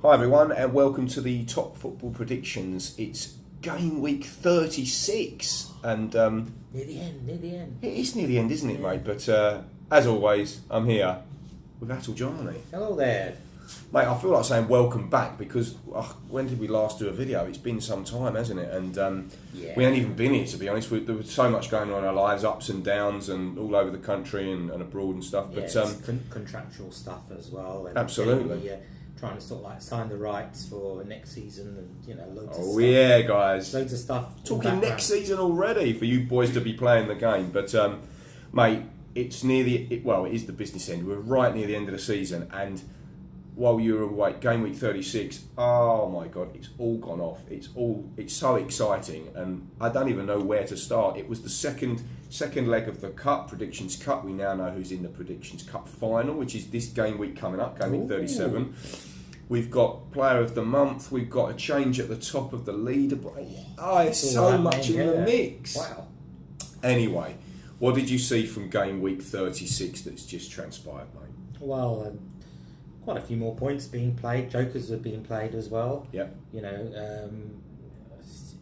Hi everyone, and welcome to the Top Football Predictions. It's game week 36, and near the end. it is near the end, isn't it, mate? But as always, I'm here with Atul. Hello there. Mate, I feel like saying welcome back because when did we last do a video? It's been some time, hasn't it? And we ain't even been here, to be honest. There was so much going on in our lives, ups and downs, and all over the country and abroad and stuff. Yeah, but contractual stuff as well. And absolutely. Trying to sort of like sign the rights for next season, and loads of stuff. Oh yeah, guys. Loads of stuff. Talking next season already for you boys to be playing the game. But mate, it's near it is the business end. We're right near the end of the season, and while you're away, game week 36, oh my god, it's all gone off. It's so exciting, and I don't even know where to start. It was the second leg of the Cup, Predictions Cup. We now know who's in the Predictions Cup final, which is this game week coming up, game week 37. We've got Player of the Month. We've got a change at the top of the leaderboard. Oh, it's so much in the mix. Wow. Anyway, what did you see from game week 36 that's just transpired, mate? Well, quite a few more points being played. Jokers are being played as well. Yep.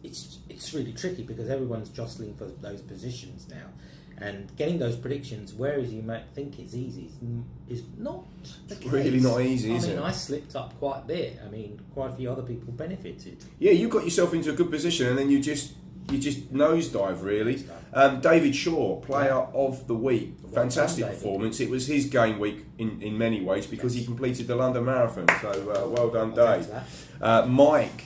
It's really tricky because everyone's jostling for those positions now. And getting those predictions, whereas you might think it's easy, is not the case. Really not easy, is it? I slipped up quite a bit. Quite a few other people benefited. Yeah, you got yourself into a good position, and then you just nosedive, really. David Shaw, Player of the Week, fantastic performance. It was his game week in many ways because he completed the London Marathon. So well done, Dave. Mike,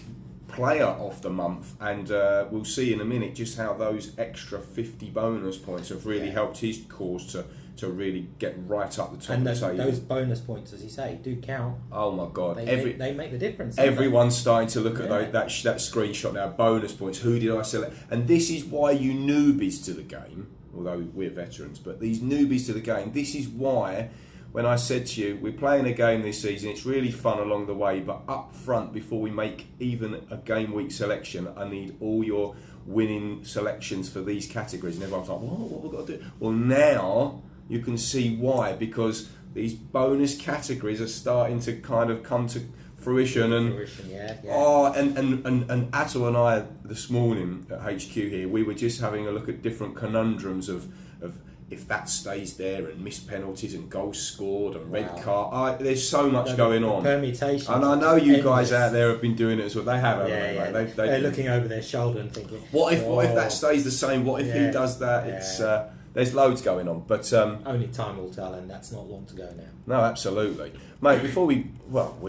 Player of the Month, and we'll see in a minute just how those extra 50 bonus points have really helped his cause to really get right up the top of the table. Those bonus points, as you say, do count. Oh my god, they make the difference. Everyone's starting to look at that screenshot now. Bonus points. Who did I select? And this is why you newbies to the game, although we're veterans, but these newbies to the game, this is why when I said to you, we're playing a game this season, it's really fun along the way, but up front, before we make even a game week selection, I need all your winning selections for these categories. And everyone's like, what have we got to do? Well, now you can see why, because these bonus categories are starting to kind of come to fruition. And Atul and I this morning at HQ here, we were just having a look at different conundrums of if that stays there and missed penalties and goals scored and red card. There's so much going on. Permutations. And I know you guys out there have been doing it as well. They have, haven't they? They're looking over their shoulder and thinking, what if that stays the same? What if he does that? It's there's loads going on. But only time will tell, and that's not long to go now. No, absolutely. Mate, before we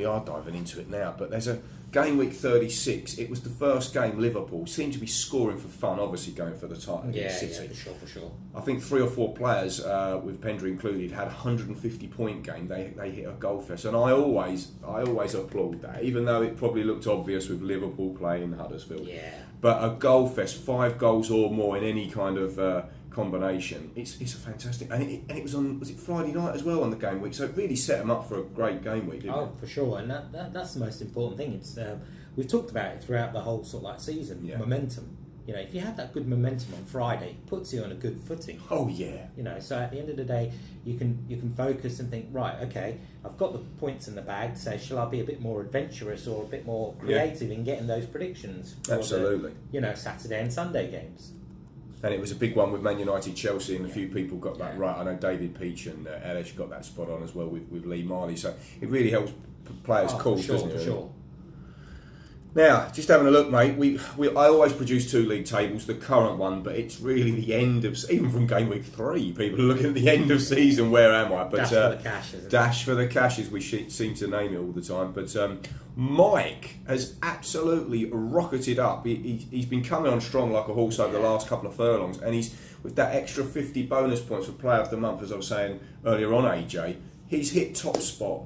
are diving into it now, but there's a game week 36, it was the first game Liverpool seemed to be scoring for fun, obviously going for the title against City. Yeah, for sure. I think 3 or 4 players, with Pendra included, had a 150-point game. They hit a goal fest, and I always applaud that, even though it probably looked obvious with Liverpool playing Huddersfield. Yeah. But a goal fest, 5 goals or more in any kind of combination, it's a fantastic, and it was on, was it Friday night as well on the game week, so it really set them up for a great game week, didn't it? For sure, and that's the most important thing. It's we've talked about it throughout the whole sort of like season. Momentum. If you have that good momentum on Friday, it puts you on a good footing. Oh yeah. So at the end of the day, you can focus and think, right, okay, I've got the points in the bag, so shall I be a bit more adventurous or a bit more creative in getting those predictions for absolutely the, Saturday and Sunday games? And it was a big one with Man United, Chelsea, and a few people got that right. I know David Peach and Elish got that spot on as well with Lee Marley. So it really helps players' calls, doesn't it? For sure. Now, just having a look, mate. I always produce 2 league tables, the current one, but it's really the end of, even from game week 3, people are looking at the end of season. Where am I? But dash for the cash, isn't it? Dash for the cash, as we seem to name it all the time. But Mike has absolutely rocketed up. He's been coming on strong like a horse over the last couple of furlongs, and he's with that extra 50 bonus points for Player of the Month, as I was saying earlier on, AJ. He's hit top spot.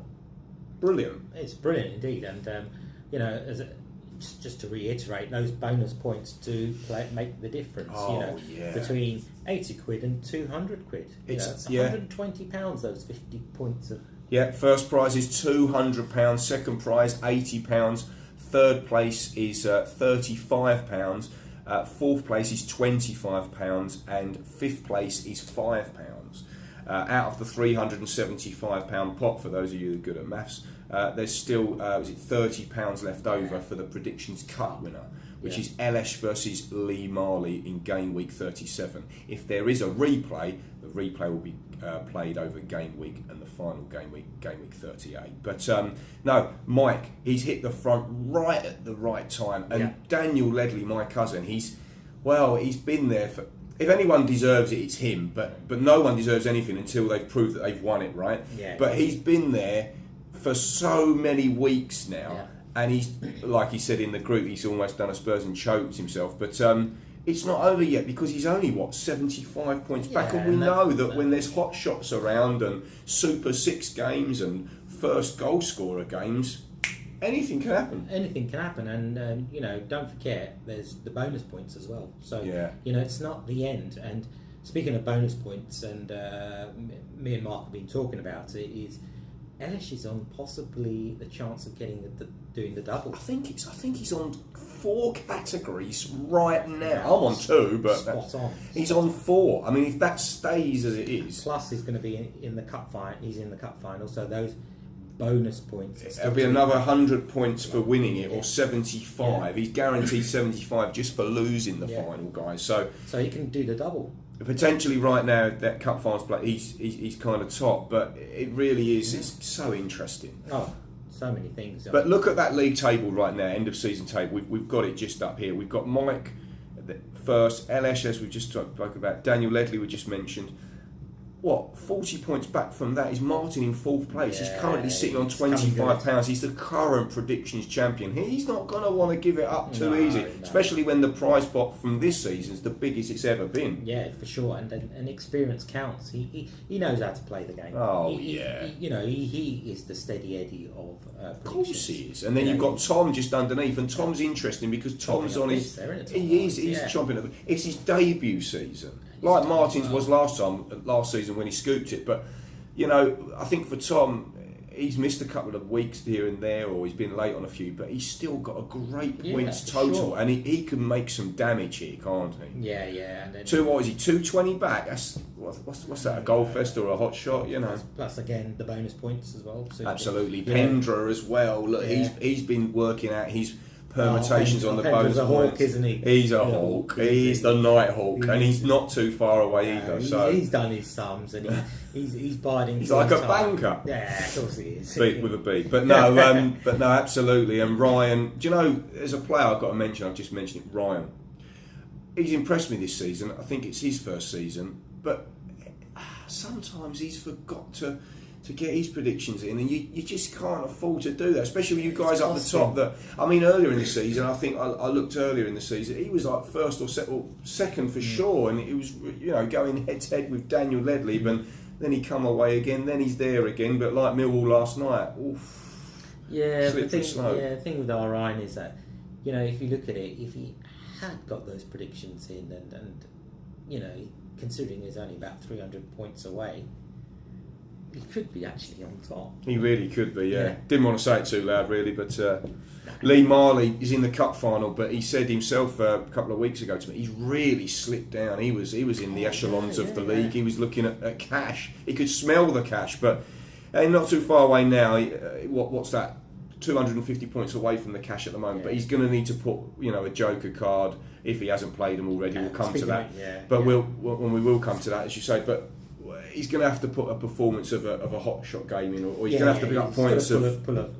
Brilliant. It's brilliant indeed, and just to reiterate, those bonus points do make the difference. Between 80 quid and 200 quid. It's £120. Those 50 points of. Yeah, first prize is £200. Second prize £80. Third place is £35. Fourth place is £25, and fifth place is £5. Out of the £375 pot, for those of you that are good at maths, there's still was it £30 left over for the Predictions Cup winner, which is Elesh versus Lee Marley in game week 37. If there is a replay, the replay will be played over game week and the final game week 38. But no, Mike, he's hit the front right at the right time. And Daniel Ledley, my cousin, he's been there for... If anyone deserves it, it's him. But no one deserves anything until they've proved that they've won it, right? Yeah. But he's been there for so many weeks now. Yeah. And he's, like he said in the group, he's almost done a Spurs and choked himself. But it's not over yet because he's only, 75 points back. And we know that when there's hot shots around and Super 6 games and first goal scorer games, anything can happen. Anything can happen. And, don't forget, there's the bonus points as well. So, it's not the end. And speaking of bonus points, and me and Mark have been talking about it, is... Elish is on possibly the chance of doing the double. I think he's on 4 categories right now. I'm on 2, but spot on. He's on 4. I mean, if that stays as it is, plus he's going to be in the cup final. He's in the cup final, so those bonus points. There'll be another 100 points for winning it, or 75. Yeah. He's guaranteed 75 just for losing the final, guys. So he can do the double. Potentially right now, that cup finals play, he's kind of top, but it really is. It's so interesting. Oh, so many things. But look at that league table right now, end of season table. We've got it just up here. We've got Mike first, LS as we just spoke about, Daniel Ledley we just mentioned. 40 points back from that is Martin in 4th place. He's currently sitting on £25. He's the current predictions champion. He's not going to want to give it up too easy, especially when the prize pot from this season is the biggest it's ever been. Yeah, for sure. And experience counts. He knows how to play the game. Oh, he is the steady Eddie of predictions. Of course he is. And then you've got Tom just underneath, and Tom's interesting because Tom's on his... He's chomping. It's his debut season. Like Martin's was last season when he scooped it. But, I think for Tom, he's missed a couple of weeks here and there, or he's been late on a few, but he's still got a great wins total. Sure. And he can make some damage here, can't he? Yeah. And then, 220 back? That's, what's that, a goal fest or a hot shot, Plus, again, the bonus points as well. Absolutely. Pendra as well. Look, he's been working out his... permutations on the bonus points. He's a hawk, isn't he? He's a hawk. He's the night hawk, and he's not too far away either. He's done his sums, and he's biding. He's like a banker. Yeah, of course he is. Beat with a B, but no, absolutely. And Ryan, do you know? There's a player I've got to mention. I've just mentioned it. Ryan. He's impressed me this season. I think it's his first season, but sometimes he's forgot to get his predictions in, and you just can't afford to do that, especially with you guys up the top. Earlier in the season, I think I looked earlier in the season, he was like first or second for sure, and it was going head to head with Daniel Ledley, but then he come away again, then he's there again, but like Millwall last night, the thing with Ryan is that if you look at it, if he had got those predictions in, and considering he's only about 300 points away, he could be actually on top. He really could be, yeah. Didn't want to say it too loud, really, but Lee Marley is in the cup final, but he said himself a couple of weeks ago to me, he's really slipped down. He was in the echelons of the league. He was looking at cash. He could smell the cash, but not too far away now. What's that? 250 points away from the cash at the moment, but he's going to need to put a joker card if he hasn't played them already. We'll come to that, when we will come to that, as you say, but. He's going to have to put a performance of a hot shot game in, or he's going to have to pick up points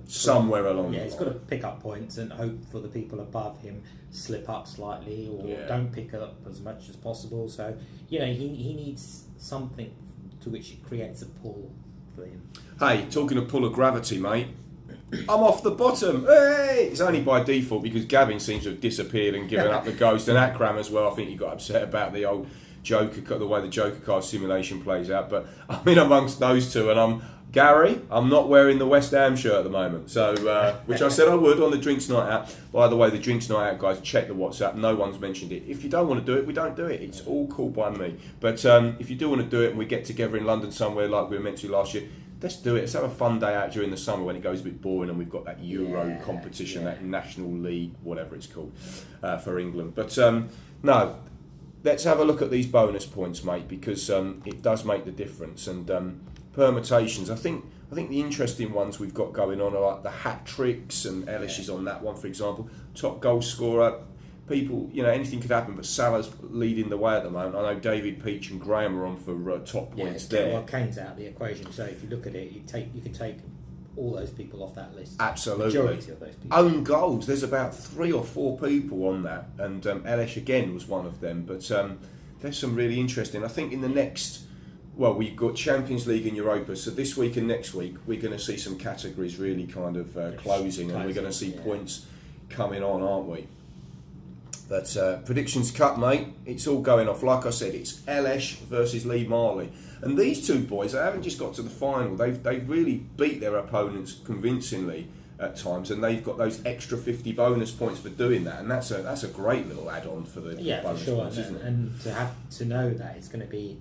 somewhere along. Yeah, he's got to pick up points and hope for the people above him slip up slightly or don't pick up as much as possible. So he needs something to which it creates a pull for him. Hey, talking of pull of gravity, mate. I'm off the bottom. Hey! It's only by default because Gavin seems to have disappeared and given up the ghost, and Akram as well. I think he got upset about the old the way the Joker card simulation plays out, but I'm in amongst those two, and I'm not wearing the West Ham shirt at the moment, so which I said I would on the drinks night out. By the way, the drinks night out guys, check the WhatsApp. No one's mentioned it. If you don't want to do it, we don't do it. It's all cool by me. But if you do want to do it, and we get together in London somewhere like we were meant to last year, let's do it. Let's have a fun day out during the summer when it goes a bit boring, and we've got that Euro competition, that National League, whatever it's called, for England. But no. Let's have a look at these bonus points, mate, because it does make the difference. And permutations, I think I think the interesting ones we've got going on are like the hat tricks, and Ellis is on that one, for example. Top goal scorer. People, anything could happen, but Salah's leading the way at the moment. I know David, Peach, and Graham are on for top points there. Well, Kane's out of the equation, so if you look at it, you can take all those people off that list. Absolutely. Majority of those people. Own goals. There's about 3 or 4 people on that, and Ellis again was one of them. But there's some really interesting. I think in the next. Well, we've got Champions League and Europa, so this week and next week we're going to see some categories really kind of closing, and we're going to see points coming on, aren't we? But Predictions Cup, mate, it's all going off. Like I said, it's LS versus Lee Marley. And these two boys, they haven't just got to the final, they've really beat their opponents convincingly at times, and they've got those extra 50 bonus points for doing that, and that's a great little add-on for the bonus points, isn't it? And to know that it's going to be...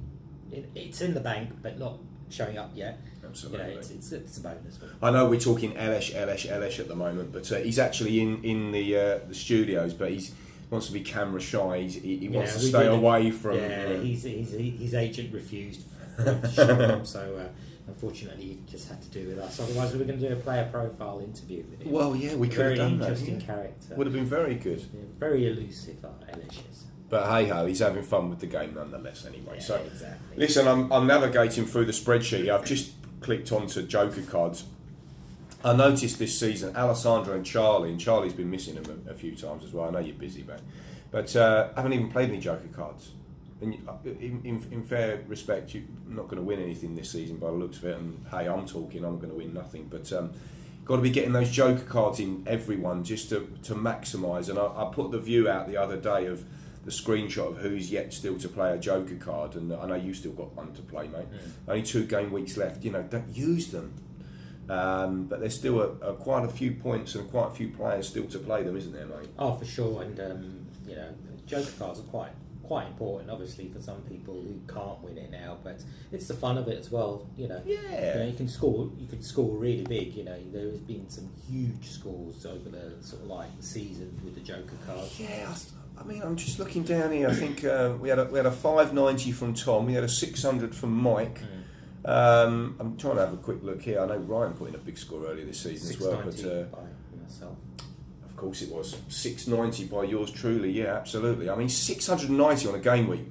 It's in the bank, but not showing up yet. Absolutely, it's a bonus. I know we're talking LS at the moment, but he's actually in the studios, but he wants to be camera shy. He wants to stay away from. Yeah, his agent refused to show him, so unfortunately he just had to do with us. Otherwise, we were going to do a player profile interview with him. Well, yeah, we could have done that. Very interesting character. Would have been very good. Yeah, very elusive, LS is. But hey ho, he's having fun with the game nonetheless anyway. Yeah, so exactly. Listen, I'm navigating through the spreadsheet. I've just clicked onto Joker cards. I noticed this season Alessandro and Charlie's been missing him a few times as well. I know you're busy, man, but I haven't even played any Joker cards. And in fair respect, you're not going to win anything this season by the looks of it. And hey, I'm going to win nothing. But got to be getting those Joker cards in everyone just to maximise. And I put the view out the other day of the screenshot of who's yet still to play a Joker card, and I know you still got one to play, mate. Only 2 game weeks left. Don't use them. But there's still quite a few points and quite a few players still to play them, isn't there, mate? Oh, for sure. And Joker cards are quite important, obviously, for some people who can't win it now. But it's the fun of it as well. Yeah. You can score. You could score really big. There has been some huge scores over the sort of like season with the Joker cards. Yeah. I mean, I'm just looking down here. I think we had a 590 from Tom. We had a 600 from Mike. I'm trying to have a quick look here. I know Ryan put in a big score earlier this season as well. But by myself. Of course it was 690 by yours truly. Yeah, absolutely. I mean, 690 on a game week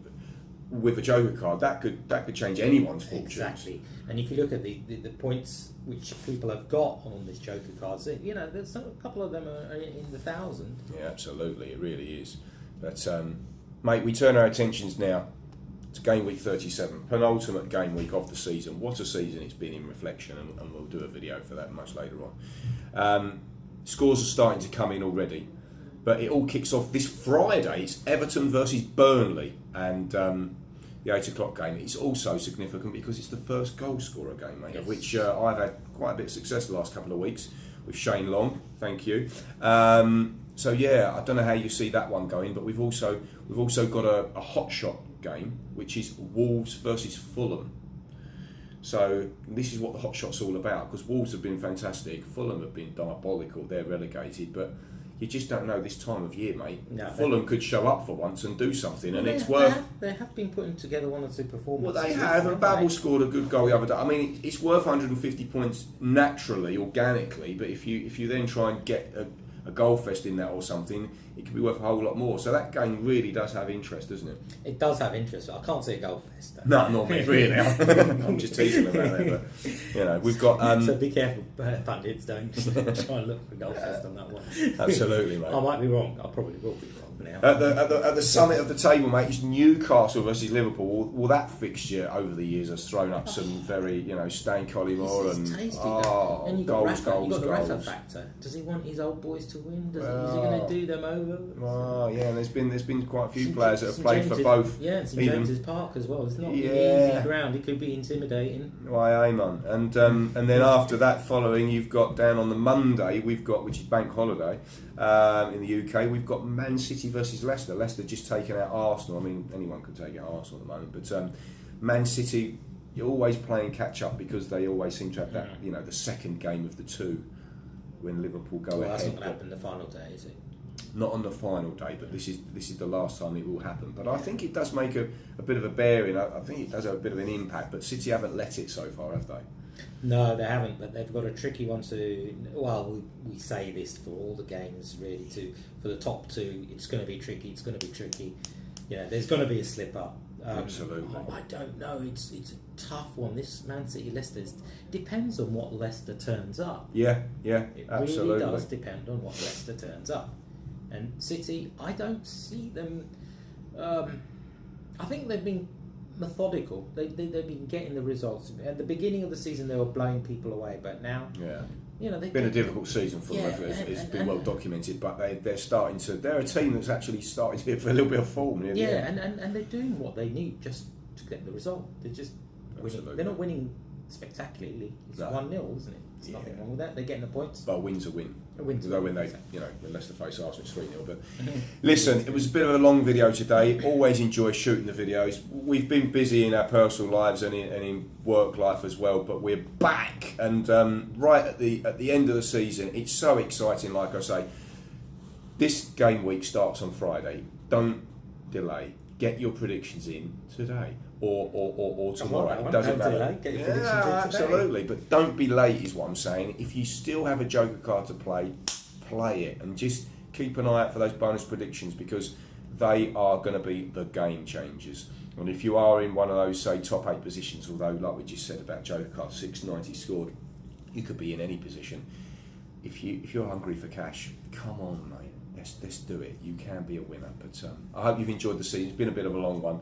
with a Joker card, that could change anyone's fortune. Exactly. And if you look at the points which people have got on this Joker cards, there's a couple of them are in the 1,000. Yeah, absolutely. It really is. But, mate, we turn our attentions now to game week 37, penultimate game week of the season. What a season it's been in reflection, and we'll do a video for that much later on. Scores are starting to come in already, but it all kicks off this Friday. It's Everton versus Burnley, and the 8 o'clock game. It's also significant because it's the first goal scorer game, mate, of which I've had quite a bit of success the last couple of weeks with Shane Long. Thank you. So yeah, I don't know how you see that one going, but we've also got a hot shot game, which is Wolves versus Fulham. So this is what the hot shot's all about, because Wolves have been fantastic, Fulham have been diabolical, they're relegated, but you just don't know this time of year, mate. No, Fulham could show up for once and do something, and it's worth... They have been putting together 1 or 2 performances. Well, they have, and Babel scored a good goal the other day. I mean, it's worth 150 points naturally, organically, but if you then try and get a goal fest in that or something, it could be worth a whole lot more. So that game really does have interest, doesn't it? It does have interest. I can't see a goal fest. No, not me, really. I'm just teasing about it, but we've got. So be careful, pundits. Don't try and look for a goal fest on that one. Absolutely, mate. I might be wrong. I probably will be wrong now. At the summit of the table, mate, it's Newcastle versus Liverpool. Well, that fixture over the years has thrown up some very, Stan Collymore and tasty, and you've got the Rafa factor. Does he want his old boys to win? Is he going to do them over? Oh yeah, and there's been quite a few players that have played for both. Yeah, St James's Park as well. It's not easy ground. It could be intimidating. Why, amen. And then after that, following, you've got down on the Monday, which is bank holiday in the UK. We've got Man City versus Leicester. Leicester just taken out Arsenal. I mean, anyone could take out Arsenal at the moment, but Man City, you're always playing catch up because they always seem to have that, the second game of the 2 when Liverpool go ahead. That's not going to happen the final day, is it? Not on the final day, but this is the last time it will happen. But I think it does make a bit of a bearing. I think it does have a bit of an impact. But City haven't let it so far, have they? No, they haven't, but they've got a tricky one to. Well, we say this for all the games, really. For the top two, it's going to be tricky. It's going to be tricky. There's going to be a slip up. Absolutely. I don't know. It's a tough one. This Man City Leicester depends on what Leicester turns up. Yeah, it absolutely. really does depend on what Leicester turns up. And City, I don't see them. I think they've been methodical. They've been getting the results. At the beginning of the season, they were blowing people away, but now, they've been a difficult season for them. It's been well documented, but they're starting to. They're a team that's actually starting to get a little bit of form. And they're doing what they need just to get the result. They're just winning. They're not winning spectacularly. It's 1-0, isn't it? There's nothing wrong with that. They're getting the points. But a win's a win. When Leicester face Arsenal, it's 3-0. But listen, it was a bit of a long video today. Always enjoy shooting the videos. We've been busy in our personal lives and in work life as well, but we're back. And right at the end of the season, it's so exciting. Like I say, this game week starts on Friday. Don't delay. Get your predictions in today. Or tomorrow. It doesn't matter. Absolutely. But don't be late is what I'm saying. If you still have a Joker card to play it. And just keep an eye out for those bonus predictions because they are going to be the game changers. And if you are in one of those, say, top 8 positions, although, like we just said about Joker card, 690 scored, you could be in any position. If you're hungry for cash, come on, mate. Let's do it. You can be a winner. But I hope you've enjoyed the season. It's been a bit of a long one.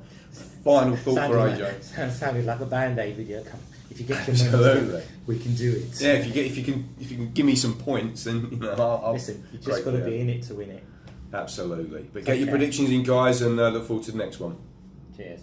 Final thought for AJ. Sounded like a Band-Aid video. If you get your money, we can do it. Yeah, if you can give me some points, then I'll listen. You just got to be in it to win it. Absolutely. But get your predictions in, guys, and look forward to the next one. Cheers.